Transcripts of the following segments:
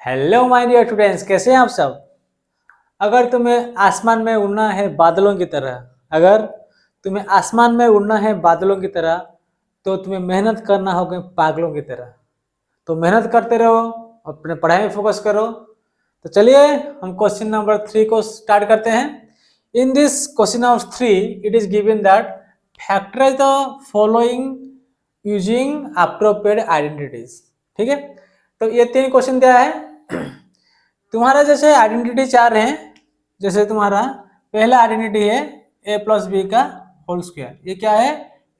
Hello my dear students, कैसे हैं आप सब। अगर तुम्हें आसमान में उड़ना है बादलों की तरह, अगर तुम्हें आसमान में उड़ना है बादलों की तरह, तो तुम्हें मेहनत करना होगा पागलों की तरह। तो मेहनत करते रहो, अपने पढ़ाई में फोकस करो। तो चलिए हम क्वेश्चन नंबर 3 को स्टार्ट करते हैं। In this question number 3 it is given that factorise the following using appropriate identities. ठीक है, तो ये 3 क्वेश्चन दिया है। तुम्हारा जैसे आइडेंटिटी 4 है, जैसे तुम्हारा पहला आइडेंटिटी है a प्लस बी का होल स्क्वायर। ये क्या है?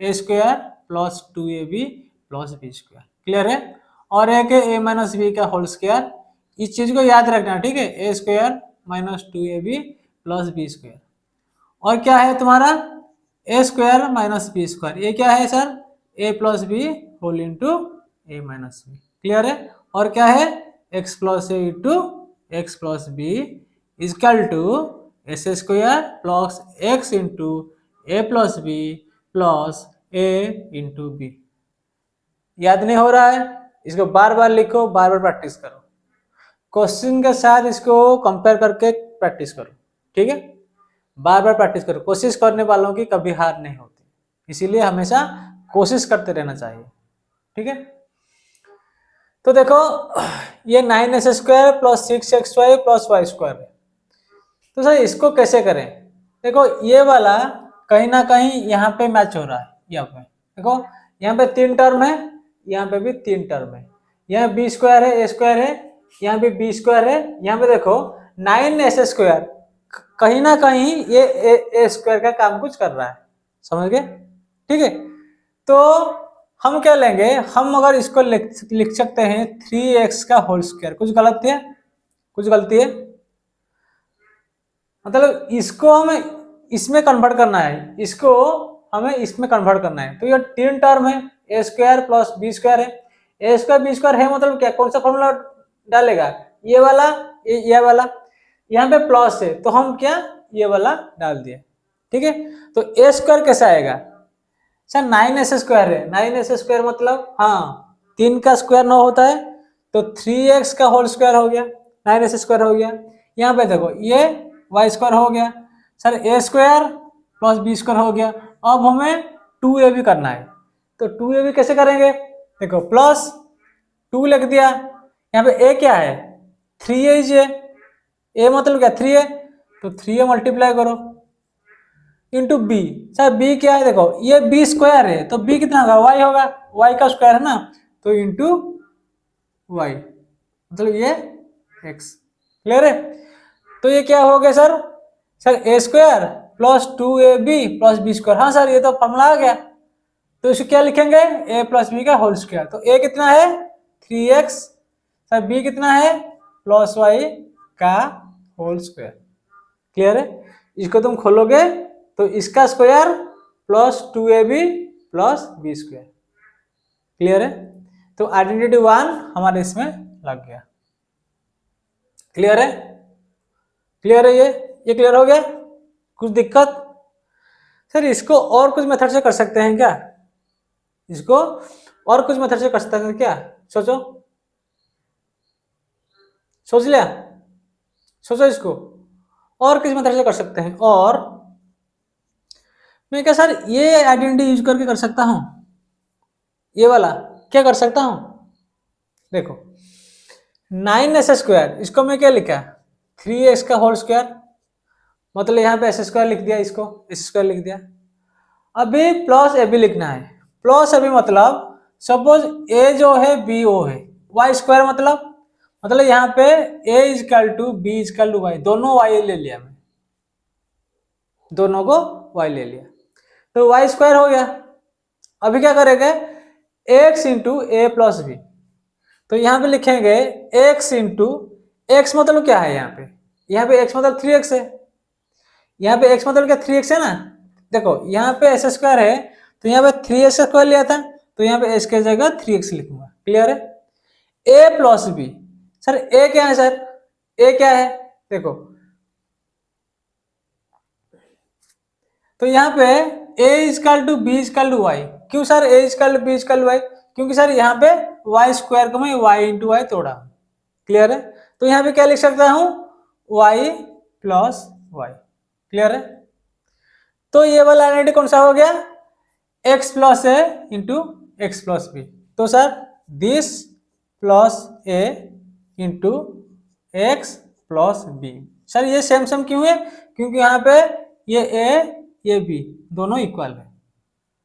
A square plus 2ab plus B square. Clear है? और एक है a माइनस बी का होल स्क्वायर। इस चीज को याद रखना, ठीक है, A square minus 2ab plus B square. और क्या है तुम्हारा? A square minus B square. ये क्या है सर? A plus B whole into A minus B. Clear है? और क्या है? X plus A into X plus B is equal to X square plus X into A plus B plus A into B. याद नहीं हो रहा है? इसको बार बार लिखो, बार बार प्रैक्टिस करो, क्वेश्चन के साथ इसको कंपेयर करके प्रैक्टिस करो। ठीक है, बार बार प्रैक्टिस करो। कोशिश करने वालों की कभी हार नहीं होती, इसीलिए हमेशा कोशिश करते रहना चाहिए। ठीक है, तो देखो ये 9x square plus 6xy plus Y square है। तो सर इसको कैसे करें? देखो ये वाला कहीं ना कहीं यहाँ पे मैच हो रहा है। यहाँ पे देखो, यहाँ पे 3 टर्म है, यहाँ पे भी 3 टर्म है। यहाँ बी स्क्वायर है, ए स्क्वायर है, यहाँ भी बी स्क्वायर है। यहाँ पे देखो 9s स्क्वायर, कहीं ना कहीं ये ए स्क्वायर का काम कुछ कर रहा है। समझ गए? ठीक है, तो हम क्या लेंगे? हम अगर इसको लिख सकते हैं 3x का होल स्क्वायर। कुछ गलत है? कुछ गलती है? मतलब इसको हमें इसमें कन्वर्ट करना है, इसको हमें इसमें कन्वर्ट करना है। तो ये 3 टर्म है, A square plus B square है। ए स्क्वायर बी स्क्वायर है मतलब क्या? कौन सा फॉर्मूला डालेगा? ये वाला, ये वाला। यहाँ पे प्लस है तो हम क्या, ये वाला डाल दिए। ठीक है, तो ए स्क्वायर कैसा आएगा? सर 9s स्क्वायर है। 9s स्क्वायर मतलब, हाँ, 3 का स्क्वायर 9 होता है, तो 3x का होल स्क्वायर हो गया, 9s स्क्वायर हो गया। यहाँ पे देखो ये वाई स्क्वायर हो गया। Sir A square plus B square हो गया। अब हमें 2ab करना है, तो 2ab कैसे करेंगे? देखो प्लस 2 लिख दिया, यहाँ पे ए क्या है? 3a। ए मतलब क्या? 3 है, तो 3a मल्टीप्लाई करो इंटू बी। सर बी क्या है? देखो ये बी स्क्वायर है, तो बी कितना होगा? वाई होगा, वाई का स्क्वायर है ना, तो इंटू वाई मतलब ये एक्स। क्लियर है? तो ये क्या हो गया sir? Sir A square plus 2ab plus B square. हाँ सर ये तो फॉर्मूला आ गया, तो इसको क्या लिखेंगे? ए प्लस बी का होल स्क्वायर। तो ए कितना है? 3x। सर बी कितना है? प्लस वाई का होल स्क्वायर। क्लियर है? इसको तुम खोलोगे तो इसका square plus 2ab plus B square. Clear है? तो आइडेंटिटी 1 हमारे इसमें लग गया। क्लियर है? क्लियर है? ये क्लियर हो गया? कुछ दिक्कत? सर इसको और कुछ मेथड से कर सकते हैं क्या? इसको और कुछ मेथड से कर सकते हैं क्या? सोचो, सोच लिया? सोचो, इसको और किस मेथड से कर सकते हैं? और मैं क्या सर ये आइडेंटिटी यूज करके कर सकता हूं? ये वाला क्या कर सकता हूं? देखो 9s स्क्वायर, इसको मैं क्या लिखा? 3x का होल स्क्वायर, मतलब यहाँ पे एस स्क्वायर लिख दिया, इसको एस स्क्वायर लिख दिया। अभी प्लस ए बी लिखना है। प्लस ए बी मतलब सपोज ए जो है बी ओ है, वाई स्क्वायर मतलब यहाँ पे A equal to B is equal to Y, दोनों वाई ले लिया मैं, दोनों को वाई ले लिया, तो वाई स्क्वायर हो गया। अभी क्या करेंगे? X into A plus B, तो यहाँ पे लिखेंगे एक्स इंटू एक्स मतलब क्या है? यहाँ पे एक्स मतलब 3x है। यहाँ पे x मतलब क्या? 3x है ना। देखो यहाँ पे एस स्क्वायर है, तो यहाँ पे 3x स्क्वायर लिया था, तो यहाँ पे एस की जगह 3x लिखूंगा। क्लियर है? a plus B, sir a क्या है? सर a क्या है? देखो तो यहाँ पे a equal to B is equal to Y. क्यों sir a equal to B is equal to Y? क्योंकि सर यहाँ पे वाई स्क्वायर को मैं y इंटू वाई तोड़ा, क्लियर है? तो यहाँ पे क्या लिख सकता हूँ, y प्लस वाई। क्लियर है? तो ये वाला आइडेंटिटी कौन सा हो गया, x plus A into X plus B. तो sir this plus A into X plus B. Sir ये सेम सेम क्यों है, क्योंकि यहाँ पे ये ए ये बी दोनों इक्वल है।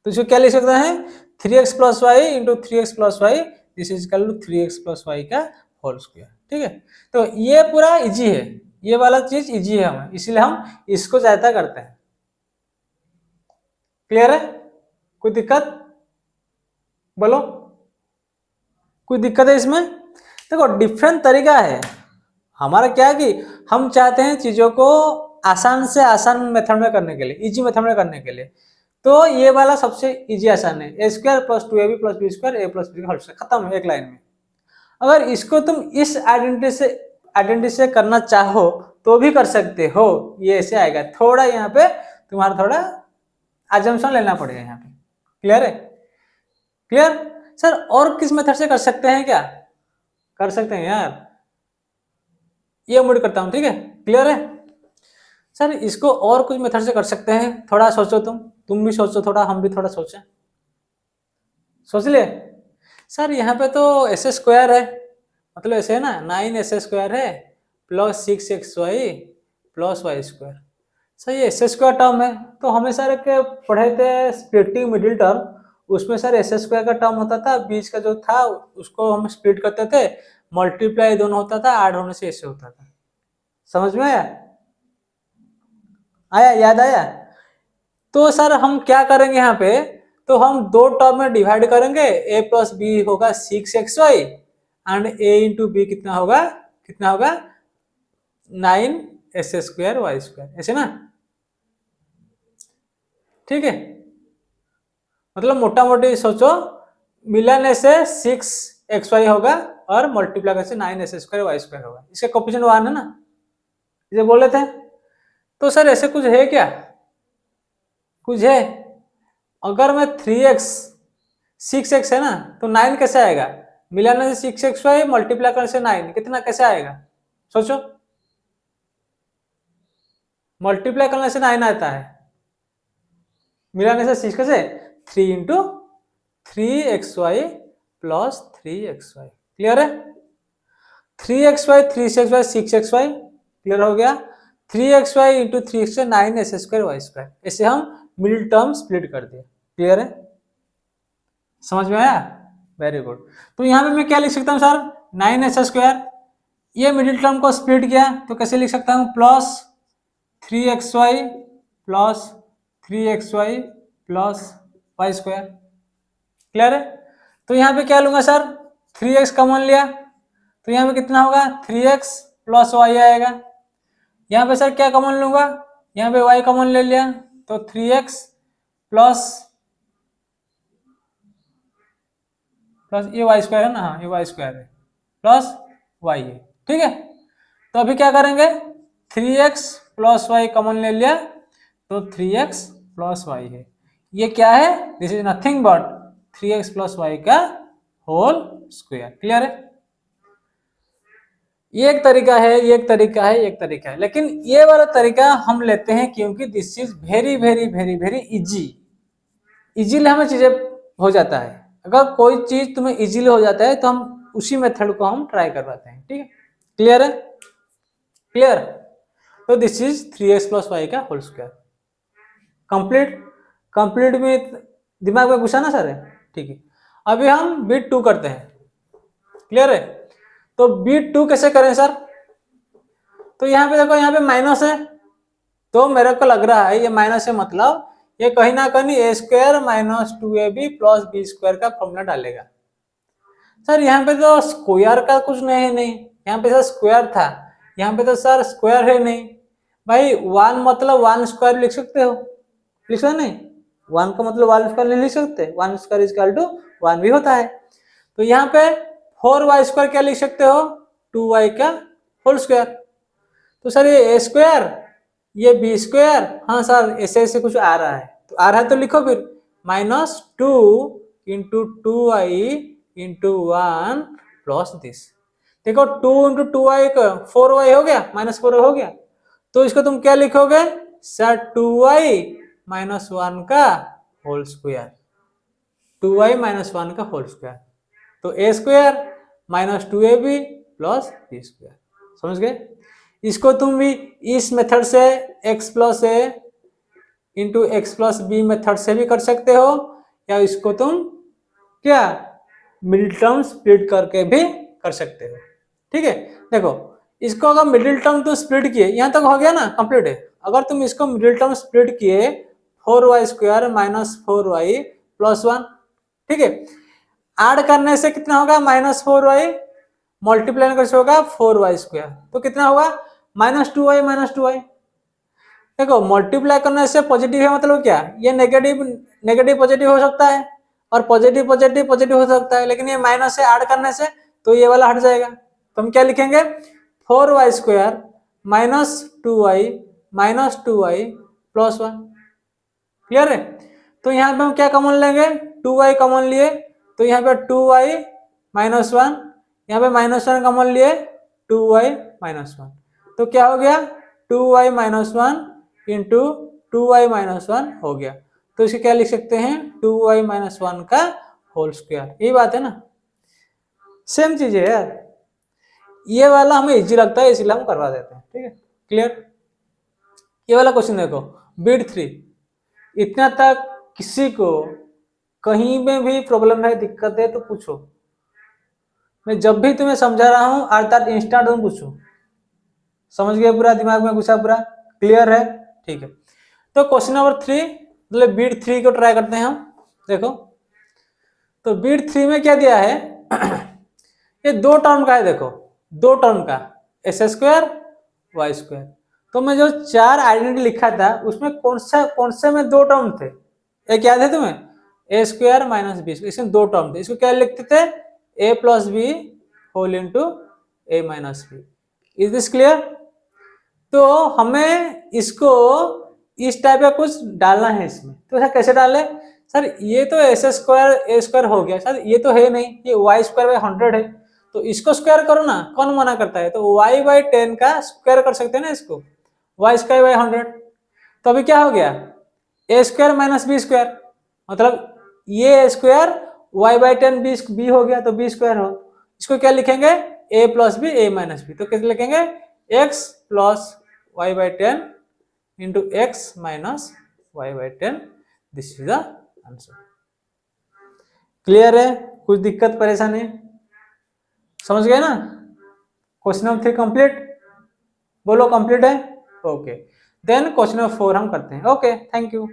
तो इसको क्या लिख सकते हैं, 3x plus Y into 3x plus Y, this is equal to 3x plus Y का होल स्क्वायर। ठीक है, तो ये पूरा इजी है, ये वाला चीज इजी है हमें, इसलिए हम इसको ज्यादा करते हैं। क्लियर है? कोई दिक्कत बोलो, कोई दिक्कत है इसमें? देखो डिफरेंट तरीका है हमारा, क्या कि हम चाहते हैं चीजों को आसान से आसान मेथड में करने के लिए, इजी मेथड में करने के लिए। तो ये वाला सबसे इजी आसान है, A square plus 2ab plus B square A plus B का होल स्क्वायर, खत्म एक लाइन में। अगर इसको तुम इस आइडेंटिटी से करना चाहो तो भी कर सकते हो, ये ऐसे आएगा। थोड़ा यहाँ पे तुम्हारा थोड़ा अजम्पशन लेना पड़ेगा यहाँ पे। क्लियर है? क्लियर? सर और किस मेथड से कर सकते हैं क्या? कर सकते हैं यार, ये मूड करता हूं, ठीक है? क्लियर है? सर इसको और कुछ मेथड से कर सकते हैं, थोड़ा सोचो, तुम भी सोचो थोड़ा, हम भी थोड़ा सोचें। सोच लिए? सर यहाँ पे तो एस स्क्वायर है, मतलब ऐसे है ना, 9 स्क्वायर है plus 6xy plus Y square. Sir ये एस स्क्वायर टर्म है, तो हमें सर के पढ़े थे स्प्लिटिंग मिडिल टर्म, उसमें सर एस स्क्वायर का टर्म होता था, बीच का जो था उसको हम स्प्लिट करते थे, मल्टीप्लाई दोनों होता था, ऐड होने से ऐसे होता था। समझ में आया? आया, याद आया? तो सर हम क्या करेंगे यहाँ पे, तो हम दो टर्म में डिवाइड करेंगे, a प्लस बी होगा 6xy and a into B कितना होगा, 9 स्क्वायर वाई स्क्वायर, ऐसे ना? ठीक है, मतलब मोटा मोटी सोचो, मिलाने से 6xy होगा और मल्टीप्लाई करने से 9 स्क्वायर वाई स्क्वायर होगा, इसका कोएफिशिएंट 1 है ना, इसे बोले थे। तो सर ऐसे कुछ है क्या, कुछ है? अगर मैं 3x 6x है ना, तो 9 कैसे आएगा, मिलाने से 6xy मल्टीप्लाई करने से 9 कितना कैसे आएगा, सोचो। मल्टीप्लाई करने से 9 आता है, मिलाने से 6 कैसे, 3 into 3xy plus 3xy। Clear है? 3xy 3xy 6xy, क्लियर हो गया। 3xy into 3xy 9 square Y square, ऐसे हम मिडिल टर्म स्प्लिट कर दिए। क्लियर है? समझ में आया? Very good. तो यहाँ पे मैं क्या लिख सकता हूँ सर, 9 स्क्वायर, ये मिडिल टर्म को स्प्लिट किया तो कैसे लिख सकता हूँ, plus 3xy plus 3xy plus Y square. Clear है? तो यहाँ पे क्या लूंगा सर, 3x कॉमन लिया तो यहाँ पे कितना होगा, 3x प्लस वाई आएगा। यहाँ पे सर क्या कॉमन लूंगा, यहाँ पे y कॉमन ले लिया तो 3x प्लस ये वाई स्क्वायर है ना, हाँ ये वाई स्क्वायर है प्लस वाई है। ठीक है, तो अभी क्या करेंगे, 3x प्लस वाई कॉमन ले लिया तो 3x प्लस वाई है, ये क्या है, this is nothing but 3x plus Y का होल स्क्वायर। क्लियर है? ये एक तरीका है, ये एक तरीका है, एक तरीका है, लेकिन ये वाला तरीका हम लेते हैं क्योंकि this is very very very very easy, easily हमें चीजें हो जाता है। अगर कोई चीज तुम्हें इजीली हो जाता है तो हम उसी मेथड को हम ट्राई करवाते हैं। ठीक है, क्लियर है? क्लियर? तो this is 3x plus Y का होल स्क्वायर। कंप्लीट? कंप्लीट में दिमाग में घुसा ना सर? ठीक है, अभी हम बिट 2 करते हैं। क्लियर है? तो बिट 2 कैसे करें सर, तो यहाँ पे देखो, यहाँ पे माइनस है तो मेरे को लग रहा है ये माइनस है, मतलब ये कहीं ना कहीं A square minus 2ab plus B square का फॉर्मूला डालेगा। सर यहाँ पे तो स्क्वायर का कुछ नहीं, यहाँ पे सर स्क्वायर था, यहाँ पे तो सर स्क्वायर है नहीं भाई। 1 मतलब 1 स्क्वायर लिख सकते हो, लिख सकते नहीं, 1 का मतलब 1 स्क्वायर नहीं लिख सकते, 1 स्क्वायर इज इक्वल टू 1 भी होता है। तो यहाँ पे 4y स्क्वायर क्या लिख सकते हो, 2y का होल स्क्वायर। तो सर ये ए स्क्वायर ये बी स्क्वायर, हाँ सर ऐसे ऐसे कुछ आ रहा है, तो आ रहा है तो लिखो फिर, -2 into 2y into 1 plus this. देखो 2 × 2y 4y हो गया, -4y हो गया, तो इसको तुम क्या लिखोगे सर 2y - 1 का होल स्क्वायर, 2y - 1 का होल स्क्वायर, तो a square - 2ab plus b square. समझ गए? इसको तुम भी इस मेथड से x + a × x + b method से भी कर सकते हो, या इसको तुम क्या मिडिल टर्म स्प्लिट करके भी कर सकते हो। ठीक है, देखो इसको अगर मिडिल टर्म तुम स्प्लिट किए, यहां तक हो गया ना, कंप्लीट है। अगर तुम इसको मिडिल टर्म स्प्लिट किए 4y² - 4y + 1, ठीक है, ऐड करने से कितना होगा -4y, मल्टीप्लाई कैसे होगा 4y², तो कितना होगा -2y - 2y। देखो मल्टीप्लाई करने से पॉजिटिव है मतलब क्या, ये नेगेटिव नेगेटिव पॉजिटिव हो सकता है, और पॉजिटिव पॉजिटिव पॉजिटिव हो सकता है, लेकिन ये माइनस से ऐड करने से तो ये वाला हट जाएगा। तो हम क्या लिखेंगे 4y² - 2y - 2y + 1। क्लियर है? तो यहाँ पे हम क्या कॉमन लेंगे, 2y कॉमन लिए, तो यहाँ पे 2y - 1, यहाँ पे -1 कॉमन लिए, 2y - 1, तो क्या हो गया 2y - 1 × 2y - 1 हो गया। तो इसे क्या लिख सकते हैं 2y - 1 का होल स्क्वायर। यही बात है ना, सेम चीज है यार, ये वाला हमें इजी लगता है इसलिए हम करवा देते हैं। ठीक है, क्लियर? ये वाला क्वेश्चन देखो, बिट 3, इतना तक किसी को कहीं में भी प्रॉब्लम है, दिक्कत है तो पूछो, मैं जब भी तुम्हें समझा रहा हूं अर्थात इंस्टेंट तुम पूछो। समझ गए? पूरा दिमाग में घुसा, पूरा क्लियर है? ठीक है, तो क्वेश्चन नंबर 3 मतलब बिट 3 को ट्राई करते हैं हम। देखो तो बिट 3 में क्या दिया है ये 2 टर्म का है, देखो 2 टर्म का s² y²। तो मैं जो 4 आइडेंटिटी लिखा था उसमें कौन से में 2 टर्म थे, एक याद है तुम्हें a² - b, इसमें 2 टर्म थे, इसको क्या लिखते थे a + b whole into a - b। Is this clear? तो हमें इसको इस टाइप का कुछ डालना है इसमें, तो ऐसा कैसे डाले सर, ये तो s² हो गया सर, ये तो है नहीं, ये y²/100 है, तो इसको स्क्वायर करो ना, कौन मना करता है, तो y/10 का स्क्वायर कर सकते हैं ना इसको, y²/100। तो अभी क्या हो गया a² - b², मतलब ये स्क्वायर y/10 b हो गया, तो b² हो, इसको क्या लिखेंगे a + b a - b, तो कैसे लिखेंगे x + y/10 into x minus y/10, this is the answer. Clear है? कुछ दिक्कत परेशानी समझ गए ना? क्वेश्चन नंबर 3 कंप्लीट, बोलो कंप्लीट है? ओके, देन क्वेश्चन नंबर 4 हम करते हैं। Okay, thank you.